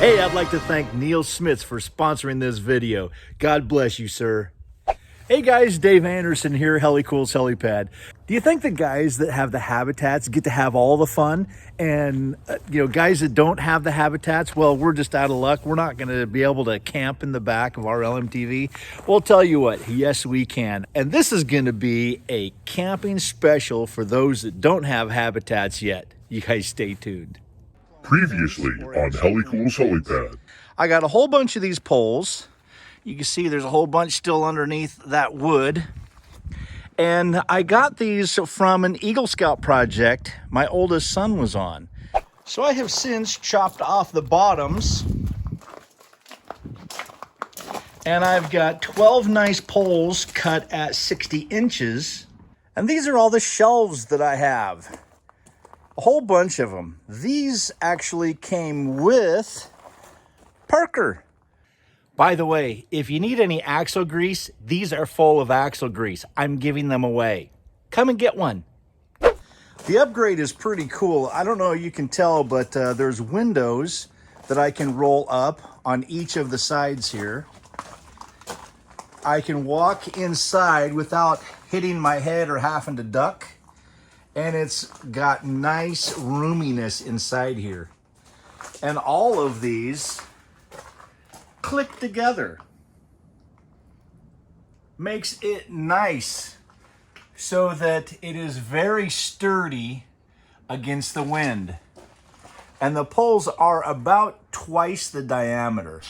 Hey, I'd like to thank Neil Smits for sponsoring this video. God bless you, sir. Hey guys, Dave Anderson here, Helicool's Helipad. Do you think the guys that have the habitats get to have all the fun? And, guys that don't have the habitats, well, we're just out of luck. We're not gonna be able to camp in the back of our LMTV. Well, tell you what, yes, we can. And this is gonna be a camping special for those that don't have habitats yet. You guys stay tuned. Previously on Helicool's Helipad. I got a whole bunch of these poles. You can see there's a whole bunch still underneath that wood. And I got these from an Eagle Scout project my oldest son was on. So I have since chopped off the bottoms. And I've got 12 nice poles cut at 60 inches. And these are all the shelves that I have. A whole bunch of them. These actually came with Parker. By the way, if you need any axle grease, these are full of axle grease. I'm giving them away. Come and get one. The upgrade is pretty cool. I don't know if you can tell, but there's windows that I can roll up on each of the sides here. I can walk inside without hitting my head or having to duck. And it's got nice roominess inside here. And all of these click together. Makes it nice so that it is very sturdy against the wind. And the poles are about twice the diameter.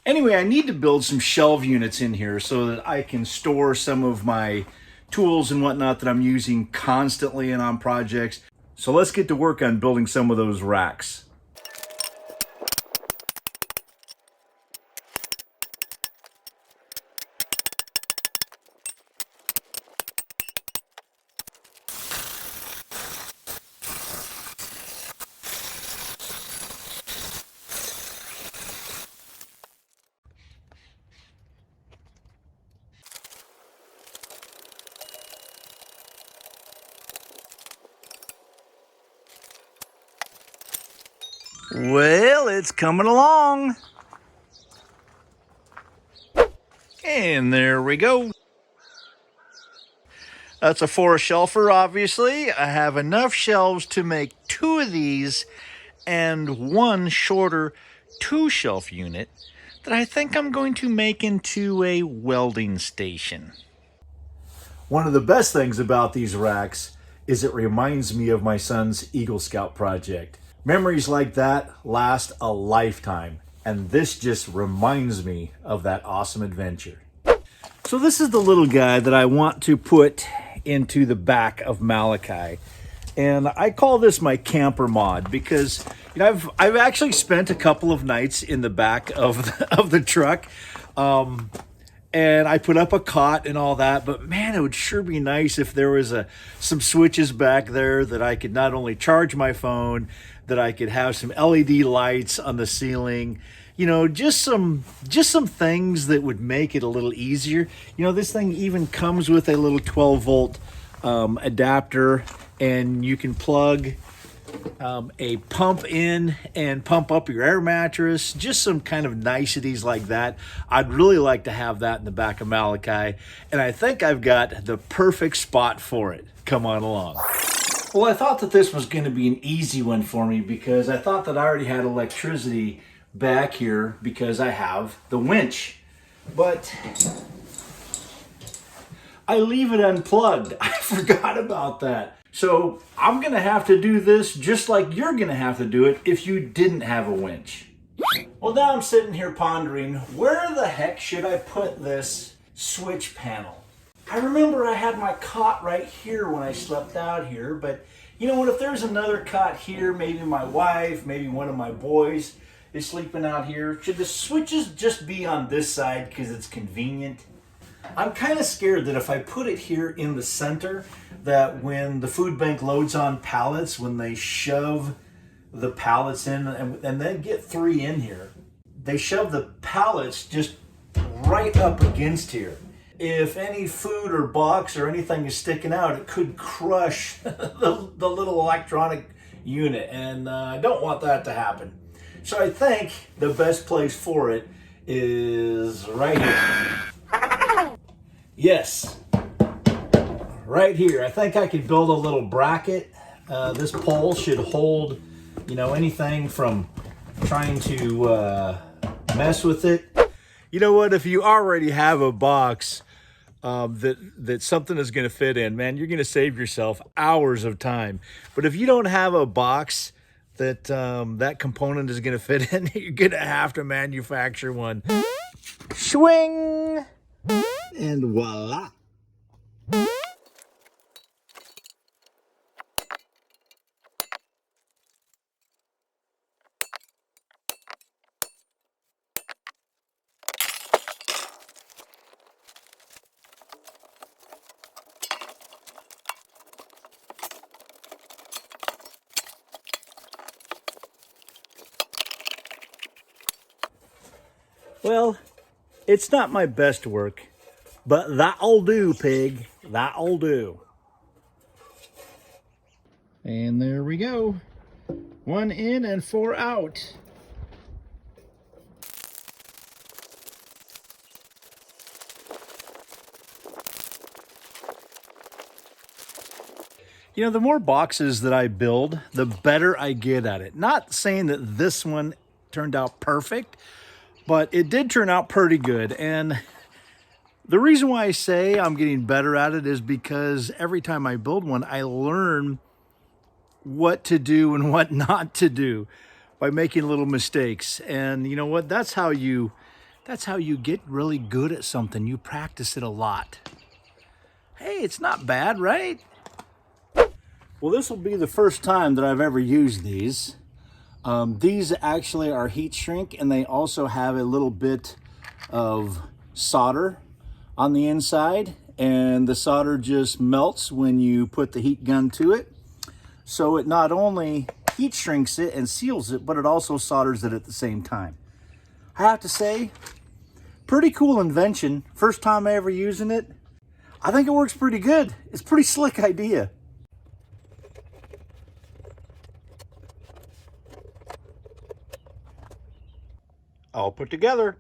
Anyway, I need to build some shelf units in here so that I can store some of my tools and whatnot that I'm using constantly and on projects. So let's get to work on building some of those racks. Well, it's coming along. And there we go. That's a 4-shelfer, obviously. I have enough shelves to make 2 of these and 1 shorter 2-shelf unit that I think I'm going to make into a welding station. One of the best things about these racks is it reminds me of my son's Eagle Scout project. Memories like that last a lifetime, and this just reminds me of that awesome adventure. So this is the little guy that I want to put into the back of Malachai, and I call this my camper mod because I've actually spent a couple of nights in the back of the truck, and I put up a cot and all that, but man, it would sure be nice if there was some switches back there that I could not only charge my phone, that I could have some LED lights on the ceiling, just some things that would make it a little easier. This thing even comes with a little 12-volt adapter, and you can plug a pump in and pump up your air mattress, just some kind of niceties like that. I'd really like to have that in the back of Malachai, and I think I've got the perfect spot for it. Come on along. Well, I thought that this was going to be an easy one for me because I thought that I already had electricity back here because I have the winch, but I leave it unplugged. I forgot about that. So I'm going to have to do this just like you're going to have to do it if you didn't have a winch. Well, now I'm sitting here pondering, where the heck should I put this switch panel? I remember I had my cot right here when I slept out here, but what if there's another cot here, maybe my wife, maybe one of my boys is sleeping out here, should the switches just be on this side because it's convenient? I'm kind of scared that if I put it here in the center, that when the food bank loads on pallets, when they shove the pallets in and then get 3 in here, they shove the pallets just right up against here. If any food or box or anything is sticking out, it could crush the little electronic unit, and I don't want that to happen. So I think the best place for it is right here. Yes, right here. I think I could build a little bracket. This pole should hold, you know, anything from trying to mess with it. You know what? If you already have a box that something is going to fit in, man, you're going to save yourself hours of time. But if you don't have a box that that component is going to fit in, you're going to have to manufacture one. Swing! And voila! Well, it's not my best work, but that'll do, pig. That'll do. And there we go. 1 in and 4 out. You know, the more boxes that I build, the better I get at it. Not saying that this one turned out perfect, but it did turn out pretty good. And the reason why I say I'm getting better at it is because every time I build one, I learn what to do and what not to do by making little mistakes. And you know what? That's how you get really good at something. You practice it a lot. Hey, it's not bad, right? Well, this will be the first time that I've ever used these. These actually are heat shrink, and they also have a little bit of solder on the inside, and the solder just melts when you put the heat gun to it. So it not only heat shrinks it and seals it, but it also solders it at the same time. I have to say, pretty cool invention. First time ever using it. I think it works pretty good. It's a pretty slick idea. All put together.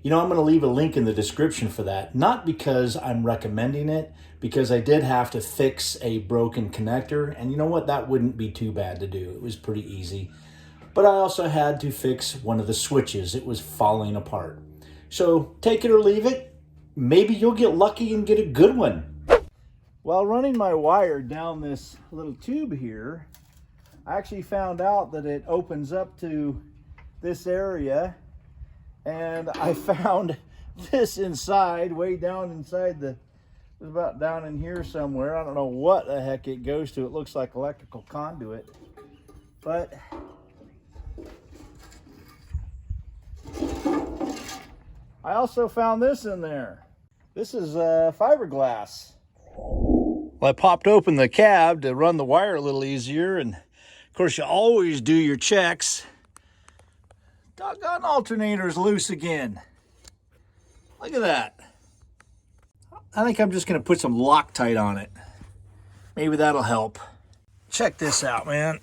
You know, I'm going to leave a link in the description for that. Not because I'm recommending it, because I did have to fix a broken connector. And you know what? That wouldn't be too bad to do. It was pretty easy. But I also had to fix one of the switches. It was falling apart. So take it or leave it. Maybe you'll get lucky and get a good one. While running my wire down this little tube here, I actually found out that it opens up to this area, and I found this inside, way down inside it was about down in here somewhere. I don't know what the heck it goes to. It looks like electrical conduit, but I also found this in there. This is fiberglass. Well, I popped open the cab to run the wire a little easier, and of course you always do your checks. Doggone alternator's loose again. Look at that. I think I'm just going to put some Loctite on it. Maybe that'll help. Check this out, man.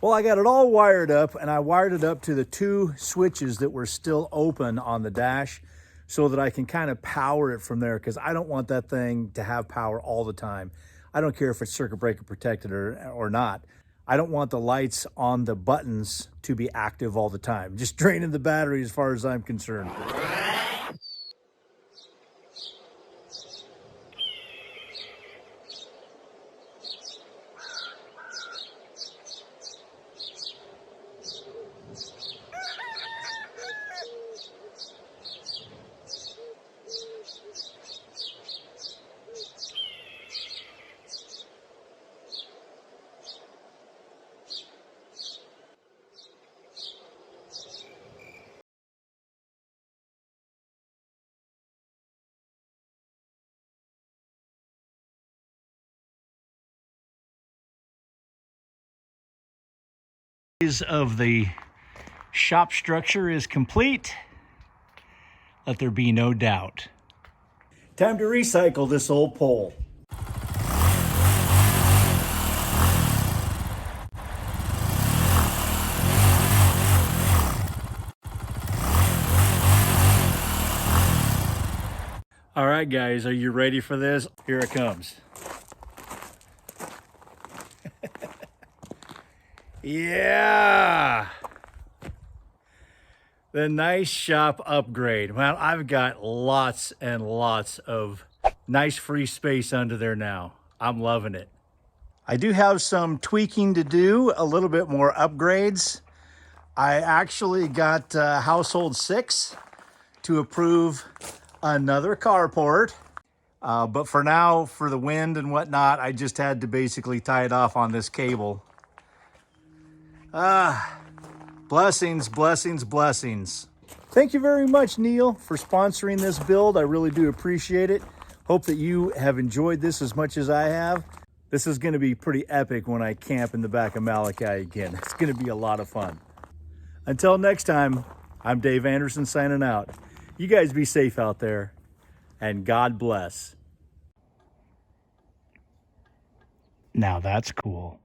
Well, I got it all wired up, and I wired it up to the 2 switches that were still open on the dash so that I can kind of power it from there, because I don't want that thing to have power all the time. I don't care if it's circuit breaker protected or not. I don't want the lights on the buttons to be active all the time. Just draining the battery as far as I'm concerned. Of the shop structure is complete. Let there be no doubt. Time to recycle this old pole. right, guys, are you ready for this? Here it comes. Yeah. The nice shop upgrade. Well, I've got lots and lots of nice free space under there now. I'm loving it. I do have some tweaking to do, a little bit more upgrades. I actually got Household 6 to approve another carport. But for now, for the wind and whatnot, I just had to basically tie it off on this cable. Blessings, blessings, blessings. Thank you very much, Neil, for sponsoring this build. I really do appreciate it. Hope that you have enjoyed this as much as I have. This is going to be pretty epic when I camp in the back of Malachai again. It's going to be a lot of fun. Until next time, I'm Dave Anderson signing out. You guys be safe out there, and God bless. Now that's cool.